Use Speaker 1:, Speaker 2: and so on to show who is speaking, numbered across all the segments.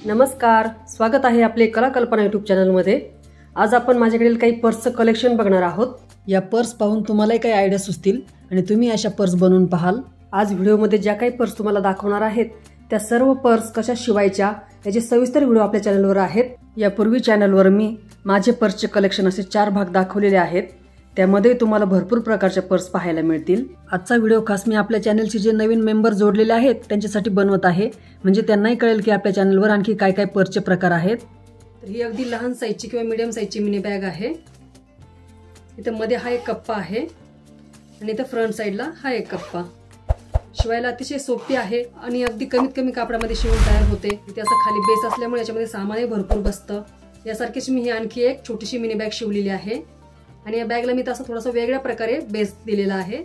Speaker 1: नमस्कार, स्वागत आहे आपले कला कल्पना यूट्यूब चॅनलमध्ये। आज आपण माझ्याकडील काही पर्सचं कलेक्शन बघणार आहोत। या पर्स पाहून तुम्हालाही काही आयडिया सुचतील आणि तुम्ही अशा पर्स बनवून पाहाल। आज व्हिडिओमध्ये ज्या काही पर्स तुम्हाला दाखवणार आहेत त्या सर्व पर्स कशा शिवायच्या याचे सविस्तर व्हिडिओ आपल्या चॅनलवर आहेत। यापूर्वी चॅनलवर मी माझे पर्सचे कलेक्शन असे 4 भाग दाखवलेले आहेत, त्यामध्ये तुम्हाला भरपूर प्रकारच्या पर्स पाहायला मिळतील। आजचा व्हिडिओ खास मी आपल्या चॅनलचे जे नवीन मेंबर जोडलेले आहेत त्यांच्यासाठी बनवत आहे, म्हणजे त्यांनाही कळेल की आपल्या चॅनलवर आणखी काय काय पर्सचे प्रकार आहेत। तर ही अगदी लहान साईजची किंवा मीडियम साईजची मिनी बॅग आहे। इथे मध्ये हा एक कप्पा आहे आणि इथे फ्रंट साइडला हा एक कप्पा। शिवायला अतिशय सोपी आहे आणि अगदी कमीत कमी कापडामध्ये शिवून तयार होते। इथे असं खाली बेस असल्यामुळे याच्यामध्ये सामानही भरपूर बसतं। यासारखीच मी ही आणखी एक छोटीशी मिनी बॅग शिवलेली आहे आणि या बॅगला मी तसं थोडासा वेगळ्या प्रकारे बेस दिलेला आहे।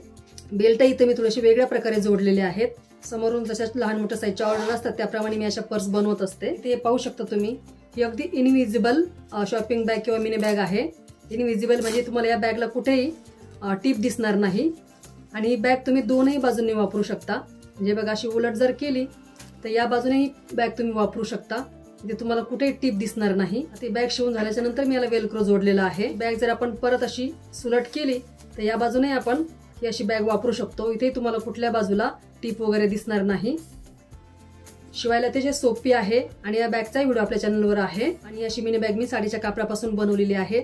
Speaker 1: बेल्ट इथे मी थोडेसे वेगळ्या प्रकारे जोडलेले आहेत। समोरून जशा लहान मोठ्या साईजच्या ऑर्डर असतात त्याप्रमाणे मी अशा पर्स बनवत असते। ते पाहू शकता तुम्ही, ही अगदी इनविजिबल शॉपिंग बॅग किंवा मिनी बॅग आहे। इनविजिबल म्हणजे तुम्हाला या बॅगला कुठेही टिप दिसणार नाही आणि ही बॅग तुम्ही दोनही बाजूंनी वापरू शकता। म्हणजे बघा अशी उलट जर केली तर या बाजूनेही बॅग तुम्ही वापरू शकता, म्हणजे तुम्हाला कुठेही टिप दिसणार नाही। ती बॅग शिवून झाल्याच्या नंतर मी याला वेलक्रो जोडलेला आहे। बॅग जर आपण परत अशी सुलट केली तर या बाजूने आपण ही अशी बॅग वापरू शकतो। इथे तुम्हाला कुठल्या बाजूला टिप वगैरे दिसणार नाही। शिवायला अतिशय सोपी आहे आणि या बॅगचा व्हिडिओ आपल्या चॅनलवर आहे। आणि अशी मिनी बॅग मी साडीच्या कापडापासून बनवलेली आहे।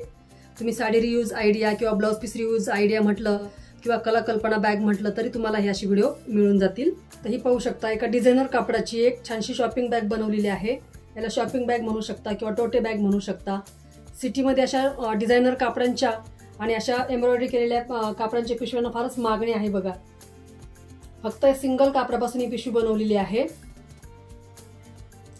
Speaker 1: तुम्ही साडी रियूज आयडिया किंवा ब्लाउज पीस रियूज आयडिया म्हटलं किंवा कला कल्पना बॅग म्हटलं तरी तुम्हाला ही अशी व्हिडिओ मिळून जातील। तर ही पाहू शकता, एका डिझायनर कापडाची एक छानशी शॉपिंग बॅग बनवलेली आहे। याला शॉपिंग बॅग म्हणू शकता किंवा टोटे बॅग म्हणू शकता। सिटीमध्ये अशा डिझायनर कापडांच्या आणि अशा एम्ब्रॉयडरी केलेल्या कापडांच्या पिशव्यांना फारच मागणी आहे बघा। फक्त सिंगल कापडापासून ही पिशवी बनवलेली आहे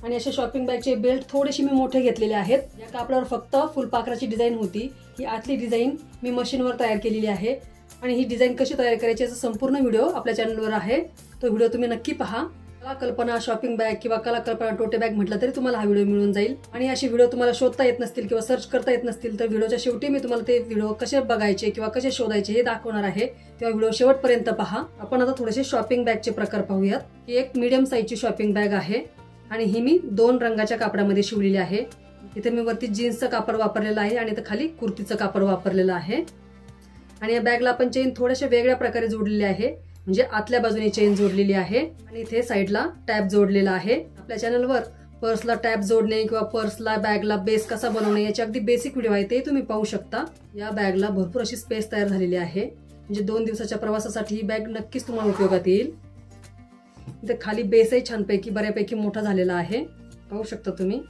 Speaker 1: आणि अशा शॉपिंग बॅगचे बेल्ट थोडेसे मी मोठे घेतलेले आहेत। या कापडावर फक्त फुलपाखराची डिझाईन होती, ही आतली डिझाईन मी मशीनवर तयार केलेली आहे आणि ही डिझाईन कशी तयार करायची याचा संपूर्ण व्हिडिओ आपल्या चॅनलवर आहे। तो व्हिडिओ तुम्ही नक्की पहा। कला कल्पना शॉपिंग बॅग किंवा कला कल्पना टोटे बॅग म्हटलं तरी तुम्हाला हा व्हिडिओ मिळून जाईल। आणि अशी व्हिडिओ तुम्हाला शोधता येत नसतील किंवा सर्च करता येत नसतील तर व्हिडिओच्या शेवटी मी तुम्हाला ते व्हिडिओ कसे बघायचे किंवा कसे शोधायचे हे दाखवणार आहे, तेव्हा व्हिडिओ शेवटपर्यंत पहा। आपण आता थोडेसे शॉपिंग बॅगचे प्रकार पाहूयात। ही एक मीडियम साईजची शॉपिंग बॅग आहे आणि ही मी 2 रंगाच्या कापडामध्ये शिवलेली आहे। इथे मी वरती जीन्सचं कापड वापरलेलं आहे आणि इथे खाली कुर्तीचं कापड वापरलेलं आहे। आणि या बॅगला आपण चेन थोडेसे वेगळ्या प्रकारे जोडलेली आहे, म्हणजे आतल्या बाजूने चेन जोडलेली आहे आणि इथे साईडला टॅप जोडलेला आहे। आपल्या चॅनलवर पर्सला टॅप जोडणे किंवा पर्सला बॅगला बेस कसा बनवणे याचे अगदी बेसिक व्हिडिओ आहे, ते तुम्ही पाहू शकता। या बॅगला भरपूर अशी स्पेस तयार झालेली आहे, म्हणजे 2 दिवसाच्या प्रवासासाठी ही बॅग नक्कीच तुम्हाला उपयोगात येईल। इथे खाली बेसही छानपैकी बऱ्यापैकी मोठा झालेला आहे, पाहू शकता तुम्ही।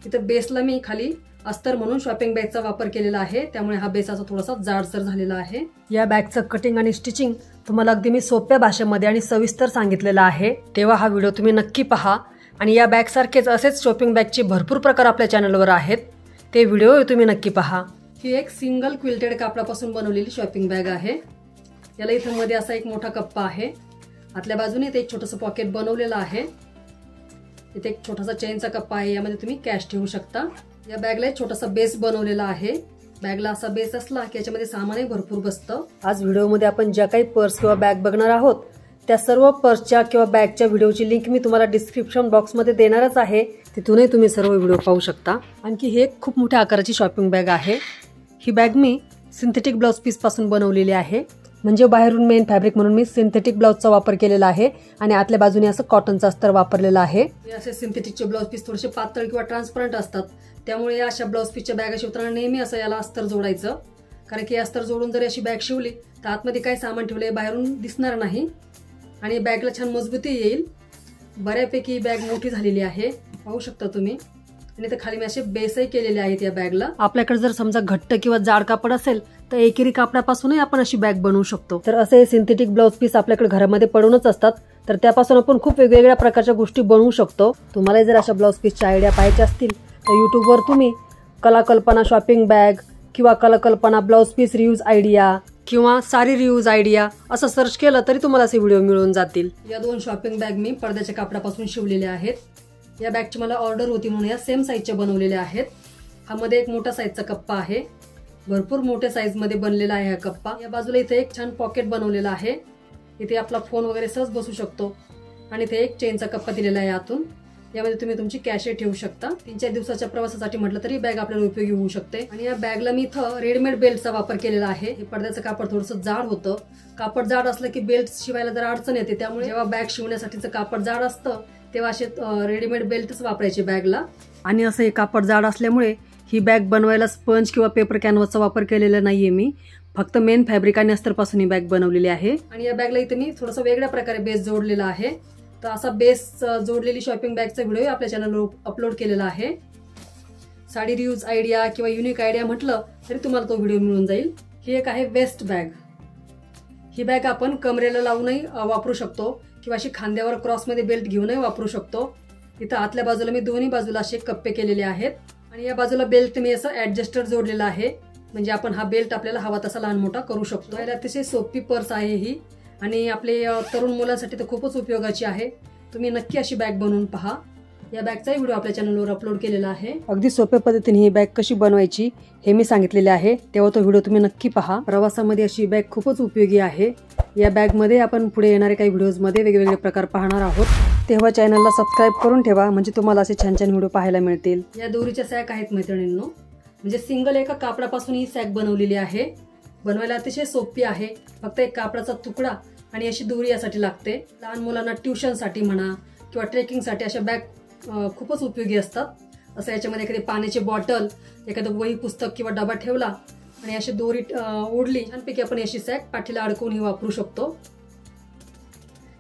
Speaker 1: इथे बेसला मी खाली अस्तर म्हणून शॉपिंग बॅगचा वापर केलेला आहे, त्यामुळे हा बेस असा थोडासा जाडसर झालेला आहे। या बॅगचं कटिंग आणि स्टिचिंग तुम्हाला अगदी मी सोप्या भाषेमध्ये आणि सविस्तर सांगितलेलं आहे, तेव्हा हा व्हिडिओ तुम्ही नक्की पहा। आणि या बॅग सारखेच असेच शॉपिंग बॅगचे भरपूर प्रकार आपल्या चॅनलवर आहेत, ते व्हिडिओ तुम्ही नक्की पहा। ही एक सिंगल क्विल्टेड कापडापासून बनवलेली शॉपिंग बॅग आहे। याला इथं मध्ये असा एक मोठा कप्पा आहे, आतल्या बाजूने इथे एक छोटंसं पॉकेट बनवलेलं आहे। इथे एक छोटासा चेनचा कप्पा आहे, यामध्ये तुम्ही कॅश ठेवू शकता। या बॅगला एक छोटासा बेस बनवलेला आहे। बॅगला असा बेस असला की याच्यामध्ये सामानही भरपूर बसतं। आज व्हिडिओमध्ये आपण ज्या काही पर्स किंवा बॅग बघणार आहोत त्या सर्व पर्सच्या किंवा बॅगच्या व्हिडिओची लिंक मी तुम्हाला डिस्क्रिप्शन बॉक्समध्ये देणारच आहे, तिथूनही तुम्ही सर्व व्हिडिओ पाहू शकता। आणखी ही एक खूप मोठ्या आकाराची शॉपिंग बॅग आहे। ही बॅग मी सिंथेटिक ब्लाउज पीस पासून बनवलेली आहे, म्हणजे बाहेरून मेन फॅब्रिक म्हणून मी सिंथेटिक ब्लाउजचा वापर केलेला आहे आणि आतल्या बाजूने असं कॉटनचा अस्तर वापरलेला आहे। असे सिंथेटिकचे ब्लाउज पीस थोडेसे पातळ किंवा ट्रान्सपरंट असतात, त्यामुळे या अशा ब्लाउज पीसच्या बॅगा शिवताना नेहमी असं याला अस्तर जोडायचं, कारण की अस्तर जोडून जर अशी बॅग शिवली तर आतमध्ये काय सामान ठेवले बाहेरून दिसणार नाही आणि बॅगला छान मजबूती येईल। बऱ्यापैकी बॅग मोठी झालेली आहे, पाहू शकता तुम्ही। आणि ते खाली मी असे बेसही केलेले आहेत या बॅगला। आपल्याकडे जर समजा घट्ट किंवा जाड कापड असेल तर एकेरी कापडापासूनही आपण अशी बॅग बनवू शकतो। तर असे सिंथेटिक ब्लाउज पीस आपल्याकडे घरामध्ये पडूनच असतात, तर त्यापासून आपण खूप वेगवेगळ्या प्रकारच्या गोष्टी बनवू शकतो। तुम्हाला जर अशा ब्लाउज पीसच्या आयडिया पाहायच्या असतील तर यूट्यूबवर तुम्ही कला कल्पना शॉपिंग बॅग किंवा कला कल्पना ब्लाउज पीस रियूज आयडिया किंवा साडी रियूज आयडिया असं सर्च केलं तरी तुम्हाला असे व्हिडिओ मिळून जातील। या 2 शॉपिंग बॅग मी पडद्याच्या कापडापासून शिवलेल्या आहेत। या बॅगची मला ऑर्डर होती म्हणून या सेम साईजच्या बनवलेल्या आहेत। हा मध्ये एक मोठा साईजचा कप्पा आहे, भरपूर मोठ्या साईज मध्ये बनलेला आहे हा कप्पा। या बाजूला इथे एक छान पॉकेट बनवलेला आहे, इथे आपला फोन वगैरे सहज बसू शकतो आणि इथे एक चेनचा कप्पा दिलेला आहे आतून। यामध्ये तुम्ही तुमची कॅशे ठेवू शकता। 3-4 दिवसाच्या प्रवासासाठी म्हटलं तरी बॅग आपल्याला उपयोगी होऊ शकते। आणि या बॅगला मी इथं रेडीमेड बेल्टचा वापर केलेला आहे। हे पडद्याचं कापड थोडंसं जाड होतं, कापड जाड असलं की बेल्ट शिवायला जरा अडचण येते, त्यामुळे जेव्हा बॅग शिवण्यासाठीचं कापड जाड असतं तेव्हा असे रेडीमेड बेल्टच वापरायचे बॅगला। आणि असं हे कापड जाड असल्यामुळे ही बॅग बनवायला स्पंज किंवा पेपर कॅनव्हासचा वापर केलेला नाहीये मी, फक्त मेन फॅब्रिक आणि अस्तरपासून ही बॅग बनवलेली आहे। आणि या बॅगला इथे मी थोडंसं वेगळ्या प्रकारे बेस जोडलेला आहे। तर असा बेस जोडलेली शॉपिंग बॅगचा व्हिडिओ आपल्या चॅनलवर अपलोड केलेला आहे। साडी रियूज आयडिया किंवा युनिक आयडिया म्हटलं तरी तुम्हाला तो व्हिडिओ मिळून जाईल। ही एक आहे वेस्ट बॅग। ही बॅग आपण कमरेला लावूनही वापरू शकतो किंवा अशी खांद्यावर क्रॉसमध्ये बेल्ट घेऊनही वापरू शकतो। इथं आतल्या बाजूला मी दोन्ही बाजूला असे कप्पे केलेले आहेत आणि या बाजूला बेल्ट मी असं ऍडजस्टर जोडलेला आहे, म्हणजे आपण हा बेल्ट आपल्याला हवा तसा लहान मोठा करू शकतो। याला अतिशय सोपी पर्स आहे ही आणि आपले तरुण मुलांसाठी तर खूपच उपयोगाची आहे। तुम्ही नक्की अशी बॅग बनवून पहा। या बॅगचाही व्हिडिओ आपल्या चॅनलवर अपलोड केलेला आहे। अगदी सोप्या पद्धतीने ही बॅग कशी बनवायची हे मी सांगितलेले आहे, तेव्हा तो व्हिडिओ तुम्ही नक्की पहा। प्रवासामध्ये अशी बॅग खूपच उपयोगी आहे। या बॅग मध्ये आपण पुढे येणारे काही व्हिडिओज मध्ये वेगवेगळे प्रकार पाहणार आहोत, तेव्हा चॅनलला सबस्क्राईब करून ठेवा, म्हणजे तुम्हाला असे छान छान व्हिडिओ पाहायला मिळतील। या दोरीच्या सॅक आहेत मैत्रिणींनो, म्हणजे सिंगल एका कापडापासून ही सॅक बनवलेली आहे। बनवायला अतिशय सोपी आहे, फक्त एक कापडाचा तुकडा आणि अशी दोरी यासाठी लागते। लहान मुलांना ट्युशनसाठी म्हणा किंवा ट्रेकिंगसाठी अशा बॅग खूपच उपयोगी असतात। असं याच्यामध्ये एखादी पाण्याची बॉटल, एखादं वही पुस्तक किंवा डबा ठेवला आणि अशी दोरी ओढली छानपैकी आपण अशी सॅक पाठीला अडकवून ही वापरू शकतो।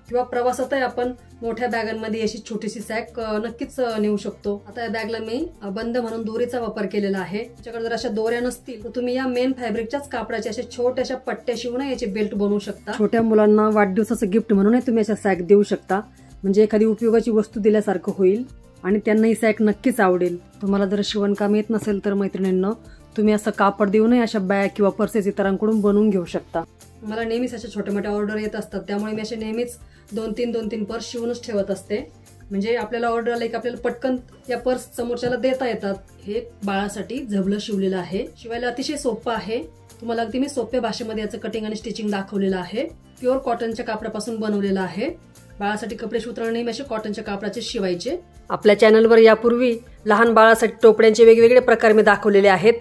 Speaker 1: किंवा प्रवासातही आपण मोठ्या बॅगांमध्ये अशी छोटीशी सॅक नक्कीच नेऊ शकतो। आता या बॅगला मी बंद म्हणून दोरीचा वापर केलेला आहे। तुमच्याकडे जर अशा दोऱ्या नसतील तर तुम्ही या मेन फॅब्रिकच्याच कापडाच्या अशा छोट्याशा पट्ट्या शिवून याचे बेल्ट बनवू शकता। छोट्या मुलांना वाढदिवसाचं गिफ्ट म्हणून तुम्ही अशा सॅक देऊ शकता, म्हणजे एखादी उपयोगाची वस्तू दिल्यासारखं होईल आणि त्यांना ही सॅक नक्कीच आवडेल। तुम्हाला जर शिवणकाम येत नसेल तर मैत्रिणींनो, तुम्ही असं कापड देऊनही अशा बॅग किंवा पर्सेस इतरांकडून बनवून घेऊ शकता। मला नेहमीच अशा छोट्या मोठ्या ऑर्डर येत असतात, त्यामुळे मी असे नेहमीच 2-3 पर्स शिवूनच ठेवत असते, म्हणजे आपल्याला ऑर्डर आले की आपल्याला पटकन या पर्स समोरच्याला देता येतात। हे बाळासाठी झबलं शिवलेलं आहे, शिवायला अतिशय सोपं आहे। तुम्हाला अगदी मी सोप्या भाषेमध्ये याचं कटिंग आणि स्टिचिंग दाखवलेलं आहे। प्युअर कॉटनच्या कापडापासून बनवलेलं आहे। बाळासाठी कपडे शिवताना नेहमी असे कॉटनच्या कापडाचे शिवायचे। आपल्या चॅनलवर यापूर्वी लहान बाळासाठी टोपड्यांचे वेगवेगळे प्रकार मी दाखवलेले आहेत,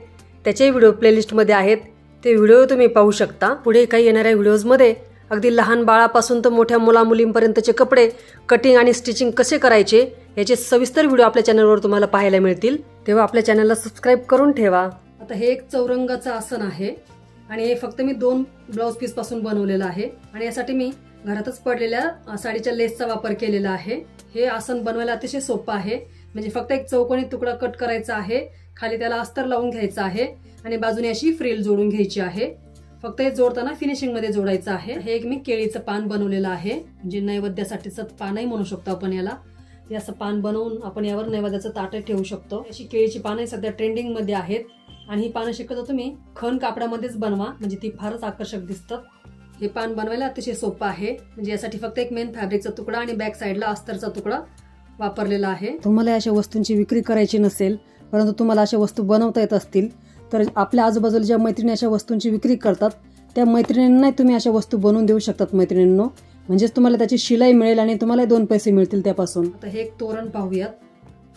Speaker 1: त्याचे व्हिडिओ प्लेलिस्टमध्ये आहेत, ते व्हिडिओ तुम्ही पाहू शकता। पुढे काही येणाऱ्या व्हिडिओजमध्ये अगदी लहान बाळापासून तर मोठ्या मुलींपर्यंतचे कपडे कटिंग आणि स्टिचिंग कसे करायचे याचे सविस्तर व्हिडिओ आपल्या चॅनलवर तुम्हाला पाहायला मिळतील, तेव्हा आपल्या चॅनलला सबस्क्राईब करून ठेवा। आता हे एक चौरंगाचं आसन आहे आणि हे फक्त मी 2 ब्लाउज पीस पासून बनवलेलं आहे आणि यासाठी मी घरातच पडलेल्या साडीच्या लेसचा वापर केलेला आहे। हे आसन बनवायला अतिशय सोपं आहे, म्हणजे फक्त एक चौकोनी तुकडा कट करायचा आहे, खाली त्याला अस्तर लावून घ्यायचं आहे आणि बाजूने अशी फ्रिल जोडून घ्यायची आहे। फक्त हे जोडताना फिनिशिंग मध्ये जोडायचं आहे। हे एक मी केळीचं पान बनवलेलं आहे, म्हणजे नैवेद्यासाठीचं पानही म्हणू शकतो आपण याला। हे असं पान बनवून आपण यावर नैवेद्याचं ताट ठेवू शकतो। अशी केळीची पानं सध्या ट्रेंडिंग मध्ये आहेत आणि ही पानं शक्यतो तुम्ही खण कापडामध्येच बनवा, म्हणजे ती फारच आकर्षक दिसतात। हे पान बनवायला अतिशय सोपं आहे, म्हणजे यासाठी फक्त एक मेन फॅब्रिकचा तुकडा आणि बॅक साईडला अस्तरचा तुकडा वापरलेला आहे। तुम्हाला अशा वस्तूंची विक्री करायची नसेल, परंतु तुम्हाला अशा वस्तू बनवता येत असतील तर आपल्या आजूबाजूला ज्या मैत्रिणी अशा वस्तूंची विक्री करतात त्या मैत्रिणींना तुम्ही अशा वस्तू बनवून देऊ शकतात मैत्रिणींनो, म्हणजेच तुम्हाला त्याची शिलाई मिळेल आणि तुम्हाला 2 पैसे मिळतील त्यापासून। आता हे एक तोरण पाहूयात।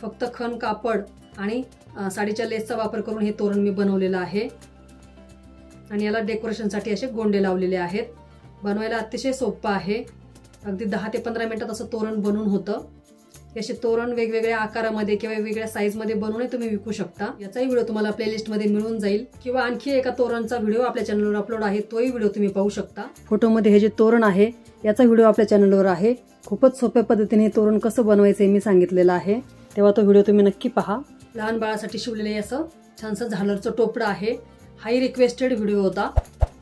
Speaker 1: फक्त खण कापड आणि साडीच्या लेसचा वापर करून हे तोरण मी बनवलेलं आहे आणि याला डेकोरेशनसाठी असे गोंडे लावलेले आहेत। बनवायला अतिशय सोपं आहे, अगदी 10 ते 15 मिनिटात असं तोरण बनवून होतं। असे तोरण वेगवेगळ्या आकारामध्ये किंवा वेगवेगळ्या साईज मध्ये बनवून तुम्ही विकू शकता। याचाही व्हिडिओ तुम्हाला प्लेलिस्ट मध्ये मिळून जाईल, किंवा आणखी एका तोरणचा व्हिडिओ आपल्या चॅनलवर अपलोड आहे, तोही व्हिडिओ तुम्ही पाहू शकता। फोटोमध्ये हे जे तोरण आहे याचा व्हिडिओ आपल्या चॅनलवर आहे। खूपच सोप्या पद्धतीने हे तोरण कसं बनवायचं मी सांगितलेलं आहे, तेव्हा तो व्हिडिओ तुम्ही नक्की पहा। लहान बाळासाठी शिवलेले असं छानसं झालरचं टोपडं आहे। हाई रिक्वेस्टेड व्हिडिओ होता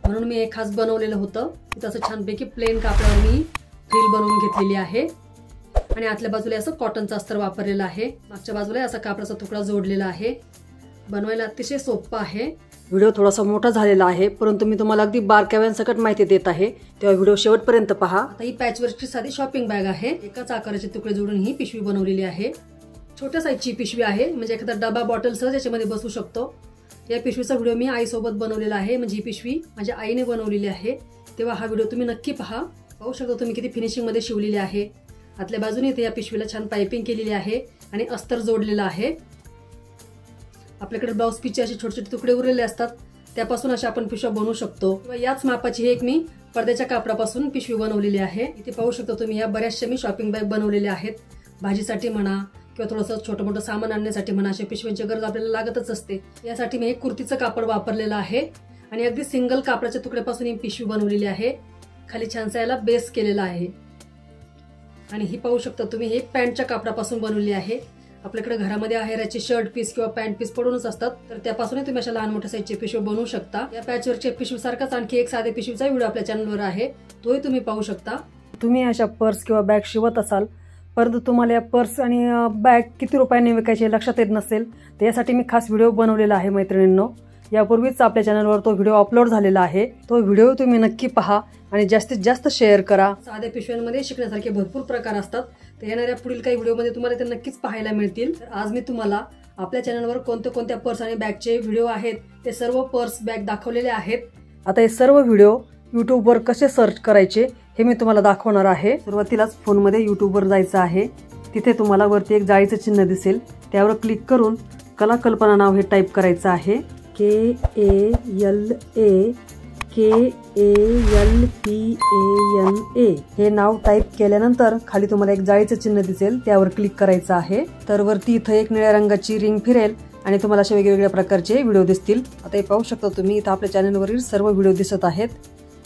Speaker 1: म्हणून मी एक खास बनवलेलं होतं। तसं छानपैकी प्लेन कापडावर मी फ्रिल बनवून घेतलेली आहे आणि आतल्या बाजूला असं कॉटनचं अस्तर वापरलेलं आहे। मागच्या बाजूला असा कापडाचा तुकडा जोडलेला आहे। बनवायला अतिशय सोपं आहे। व्हिडिओ थोडासा मोठा झालेला आहे, परंतु मी तुम्हाला अगदी बारकाव्यांसकट माहिती देत आहे, तेव्हा व्हिडिओ शेवटपर्यंत पहा। आता ही पॅचवर्कची साधी शॉपिंग बॅग आहे। एकाच आकाराचे तुकडे जोडून ही पिशवी बनवलेली आहे। छोट्या साईजची पिशवी आहे, म्हणजे एखादा डबा बॉटल सहज याच्यामध्ये बसू शकतो। या पिशवीचा व्हिडिओ मी आईसोबत बनवलेला आहे, म्हणजे ही पिशवी माझ्या आईने बनवलेली आहे, तेव्हा हा व्हिडिओ तुम्ही नक्की पहा। पाहू शकता तुम्ही किती फिनिशिंग मध्ये शिवलेली आहे आतल्या बाजूने इथे या पिशवीला छान पाइपिंग केलेली आहे आणि अस्तर जोडलेलं आहे। आपल्याकडे ब्लाउज पीसचे असे छोटे छोटे तुकडे उरलेले असतात, त्यापासून अशा आपण पिशव्या बनवू शकतो। किंवा याच मापाची एक मी पडद्याच्या कापडापासून पिशवी बनवलेली आहे। इथे पाहू शकता तुम्ही या बऱ्याचशा मी शॉपिंग बॅग बनवलेल्या आहेत। भाजीसाठी म्हणा किंवा थोडंसं छोटं मोठं सामान आणण्यासाठी म्हणा अशा पिशव्यांची गरज आपल्याला लागतच असते। यासाठी मी एक कुर्तीचं कापड वापरलेलं आहे आणि अगदी सिंगल कापडाच्या तुकड्यापासून ही पिशवी बनवलेली आहे। खाली छानसा याला बेस केलेला आहे आणि ही पाहू शकता तुम्ही हे पॅन्टच्या कापडापासून बनवली आहे। आपल्याकडे घरामध्ये आहेराचे शर्ट पीस किंवा पॅन्ट पीस पडूनच असतात, तर त्यापासूनही तुम्ही अशा लहान मोठ्या साईजची पिशवी बनवू शकता। या पॅचवर्कच्या पिशवी सारखाच आणखी एक साधे पिशवीचा व्हिडिओ आपल्या चॅनलवर आहे, तोही तुम्ही पाहू शकता। तुम्ही अशा पर्स किंवा बॅग शिवत असाल, परंतु तुम्हाला या पर्स आणि बॅग किती रुपयांनी विकायचे लक्षात येत नसेल, तर यासाठी मी खास व्हिडिओ बनवलेला आहे मैत्रिणींनो। यापूर्वीच आपल्या चॅनलवर तो व्हिडिओ अपलोड झालेला आहे, तो व्हिडिओ तुम्ही नक्की पहा आणि जास्तीत जास्त शेअर करा। साध्या पिशव्यांमध्ये शिकण्यासारखे भरपूर प्रकार असतात, तर येणाऱ्या पुढील काही व्हिडिओमध्ये तुम्हाला ते नक्कीच पाहायला मिळतील। तर आज मी तुम्हाला आपल्या चॅनलवर कोणत्या पर्स आणि बॅगचे व्हिडिओ आहेत ते सर्व पर्स बॅग दाखवलेले आहेत। आता हे सर्व व्हिडिओ यूट्यूबवर कसे सर्च करायचे हे मी तुम्हाला दाखवणार आहे। सुरुवातीलाच फोनमध्ये यूट्यूबवर जायचं आहे, तिथे तुम्हाला वरती एक जाळीचं चिन्ह दिसेल, त्यावर क्लिक करून कला कल्पना नाव हे टाईप करायचं आहे। KALAKALPANA हे नाव टाईप केल्यानंतर खाली तुम्हाला एक जाळीचं चिन्ह दिसेल, त्यावर क्लिक करायचं आहे। तर वरती इथं एक निळ्या रंगाची रिंग फिरेल आणि तुम्हाला अशा वेगवेगळ्या प्रकारचे व्हिडिओ दिसतील। आता हे पाहू शकता तुम्ही, इथं आपल्या चॅनलवरील सर्व व्हिडिओ दिसत आहेत।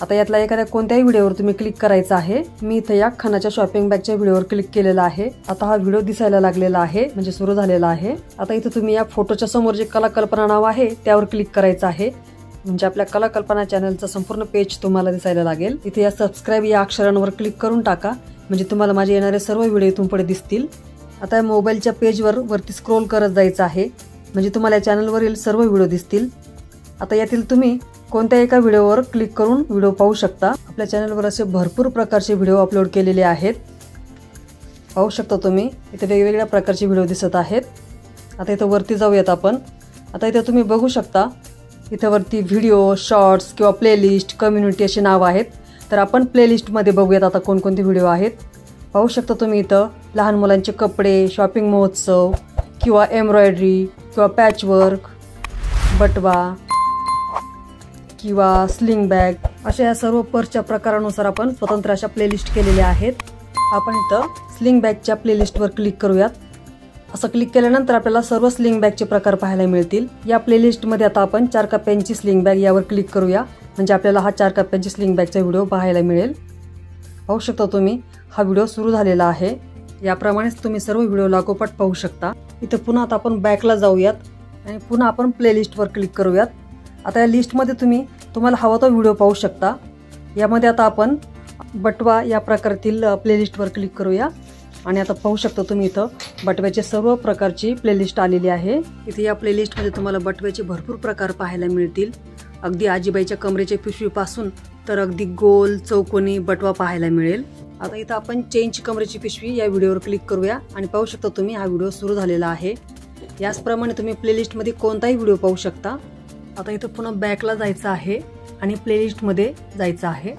Speaker 1: आता यातला एखाद्या कोणत्याही व्हिडिओवर तुम्ही क्लिक करायचं आहे। मी इथं या खानाच्या शॉपिंग बॅगच्या व्हिडिओवर क्लिक केलेला आहे। आता हा व्हिडिओ दिसायला लागलेला आहे, म्हणजे सुरू झालेला आहे। आता इथं तुम्ही या फोटोच्या समोर जे कला कल्पना नाव आहे त्यावर क्लिक करायचं आहे, म्हणजे आपल्या कला कल्पना चॅनलचं संपूर्ण पेज तुम्हाला दिसायला लागेल। इथे या सबस्क्राईब या अक्षरांवर क्लिक करून टाका, म्हणजे तुम्हाला माझे येणारे सर्व व्हिडिओ इथून पुढे दिसतील। आता या मोबाईलच्या पेजवर वरती स्क्रोल करत जायचं आहे, म्हणजे तुम्हाला या चॅनलवरील सर्व व्हिडिओ दिसतील। आता यातील तुम्ही कोणत्या एका व्हिडिओवर क्लिक करून व्हिडिओ पाहू शकता। आपल्या चॅनलवर असे भरपूर प्रकारचे व्हिडिओ अपलोड केलेले आहेत, पाहू शकता तुम्ही, इथे वेगवेगळ्या प्रकारचे व्हिडिओ दिसत आहेत। आता इथं वरती जाऊयात आपण। आता इथे तुम्ही बघू शकता, इथं वरती व्हिडिओ, शॉर्ट्स किंवा प्लेलिस्ट, कम्युनिटी असे नाव आहेत। तर आपण प्लेलिस्टमध्ये बघूयात आता कोणकोणते व्हिडिओ आहेत। पाहू शकता तुम्ही इथं लहान मुलांचे कपडे, शॉपिंग महोत्सव किंवा एम्ब्रॉयडरी किंवा पॅचवर्क, बटवा किंवा स्लिंग बॅग अशा या सर्व पर्सच्या प्रकारानुसार आपण स्वतंत्र अशा प्लेलिस्ट केलेल्या आहेत। आपण इथं स्लिंग बॅगच्या प्लेलिस्टवर क्लिक करूयात। असं क्लिक केल्यानंतर आपल्याला सर्व स्लिंग बॅगचे प्रकार पाहायला मिळतील। या प्लेलिस्टमध्ये आता आपण 4 कप्प्यांची स्लिंग बॅग यावर क्लिक करूया, म्हणजे आपल्याला हा 4 कप्प्यांची स्लिंग बॅगचा व्हिडिओ पाहायला मिळेल। पाहू शकता तुम्ही, हा व्हिडिओ सुरू झालेला आहे। याप्रमाणेच तुम्ही सर्व व्हिडिओ लागोपाठ पाहू शकता। इथं पुन्हा आता आपण बॅकला जाऊयात आणि पुन्हा आपण प्लेलिस्टवर क्लिक करूयात। आता या लिस्टमध्ये तुम्हाला हवा तो व्हिडिओ पाहू शकता। यामध्ये आता आपण बटवा या प्रकारातील प्लेलिस्टवर क्लिक करूया आणि आता पाहू शकता तुम्ही इथं बटव्याचे सर्व प्रकारची प्लेलिस्ट आलेली आहे। इथे या प्लेलिस्टमध्ये तुम्हाला बटव्याचे भरपूर प्रकार पाहायला मिळतील, अगदी आजीबाईच्या कमरेच्या पिशवीपासून तर अगदी गोल चौकोनी बटवा पाहायला मिळेल। आता इथं आपण चेनची कमरेची पिशवी या व्हिडिओवर क्लिक करूया आणि पाहू शकता तुम्ही हा व्हिडिओ सुरू झालेला आहे। याचप्रमाणे तुम्ही प्लेलिस्टमध्ये कोणताही व्हिडिओ पाहू शकता। आता इथं पुन्हा बॅकला जायचं आहे आणि प्लेलिस्टमध्ये जायचं आहे।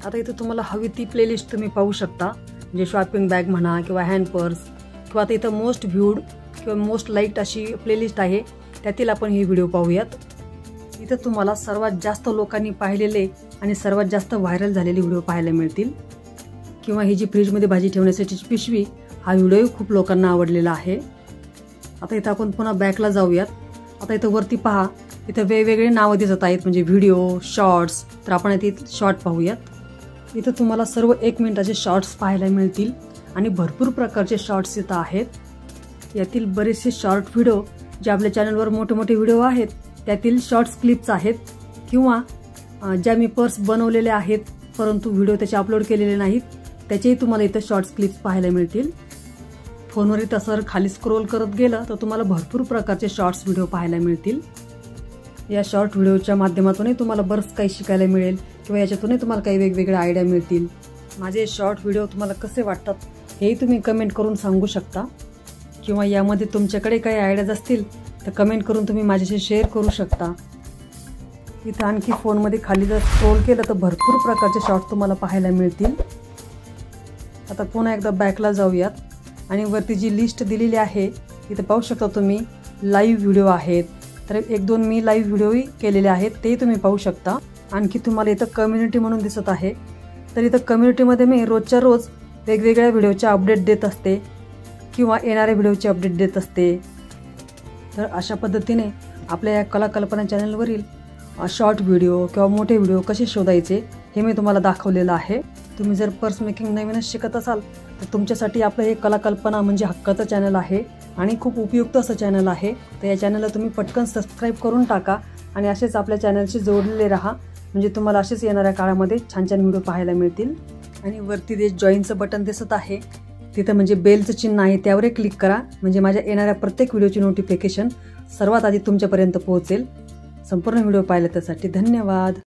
Speaker 1: आता इथं तुम्हाला हवी ती प्लेलिस्ट तुम्ही पाहू शकता, म्हणजे शॉपिंग बॅग म्हणा किंवा हँड पर्स किंवा आता इथं मोस्ट व्ह्यूड किंवा मोस्ट लाईक्ड अशी प्लेलिस्ट आहे, त्यातील आपण हे व्हिडिओ पाहूयात। इथं तुम्हाला सर्वात जास्त लोकांनी पाहिलेले आणि सर्वात जास्त व्हायरल झालेले व्हिडिओ पाहायला मिळतील। किंवा ही जी फ्रीजमध्ये भाजी ठेवण्यासाठीची पिशवी, हा व्हिडिओ खूप लोकांना आवडलेला आहे। आता इथं आपण पुन्हा बॅकला जाऊयात। आता इथं वरती पहा, इथं वेगवेगळे नावं दिसत आहेत, म्हणजे व्हिडिओ, शॉर्ट्स। तर आपण इथे शॉर्ट पाहूयात। इथं तुम्हाला सर्व 1 मिनिटाचे शॉर्ट्स पाहायला मिळतील आणि भरपूर प्रकारचे शॉर्ट्स इथं आहेत। यातील बरेचसे शॉर्ट व्हिडिओ जे आपल्या चॅनलवर मोठे मोठे व्हिडिओ आहेत त्यातील शॉर्ट्स क्लिप्स आहेत, किंवा ज्या मी पर्स बनवलेल्या आहेत परंतु व्हिडिओ त्याचे अपलोड केलेले नाहीत, त्याचेही तुम्हाला इथं शॉर्ट्स क्लिप्स पाहायला मिळतील। फोनवर इथं सर खाली स्क्रोल करत गेलं तर तुम्हाला भरपूर प्रकारचे शॉर्ट्स व्हिडिओ पाहायला मिळतील। या शॉर्ट व्हिडिओच्या माध्यमातूनही तुम्हाला बरंच काही शिकायला मिळेल किंवा याच्यातूनही तुम्हाला काही वेगवेगळ्या आयडिया मिळतील। माझे शॉर्ट व्हिडिओ तुम्हाला कसे वाटतात हेही तुम्ही कमेंट करून सांगू शकता, किंवा यामध्ये तुमच्याकडे काही आयडियाज असतील तर कमेंट करून तुम्ही माझ्याशी शेअर करू शकता। इथं आणखी फोनमध्ये खाली जर स्क्रोल केलं तर भरपूर प्रकारचे शॉर्ट्स तुम्हाला पाहायला मिळतील। आता पुन्हा एकदा बॅकला जाऊयात आणि वरती जी लिस्ट दिलेली आहे इथे पाहू शकता तुम्ही लाईव्ह व्हिडिओ आहेत. तर 1-2 मी लाईव्ह व्हिडिओही केलेले आहेत ते तुम्ही पाहू शकता. आणखी तुम्हाला इथं कम्युनिटी म्हणून दिसत आहे. तर इथं कम्युनिटीमध्ये मी रोजच्या रोज वेगवेगळ्या व्हिडिओचे अपडेट देत असते किंवा येणाऱ्या व्हिडिओचे अपडेट देत असते. तर अशा पद्धतीने आपल्या या कलाकल्पना चॅनलवरील शॉर्ट व्हिडिओ किंवा मोठे व्हिडिओ कसे शोधायचे हे मी तुम्हाला दाखवलेलं आहे. तुम्ही जर पर्स मेकिंग नवीनच शिकत असाल तर तुमच्यासाठी आपलं हे कलाकल्पना म्हणजे हक्काचं चॅनल आहे आणि खूप उपयुक्त असं चॅनल आहे. तर या चॅनलला तुम्ही पटकन सबस्क्राईब करून टाका आणि असेच आपल्या चॅनलशी जोडलेले राहा, म्हणजे तुम्हाला असेच येणाऱ्या काळामध्ये छान छान व्हिडिओ पाहायला मिळतील. आणि वरती जे जॉईनचं बटन दिसत आहे तिथं म्हणजे बेलचं चिन्ह आहे त्यावर क्लिक करा, म्हणजे माझ्या येणाऱ्या प्रत्येक व्हिडिओची नोटिफिकेशन सर्वात आधी तुमच्यापर्यंत पोहोचेल. संपूर्ण व्हिडिओ पाहिला त्यासाठी धन्यवाद.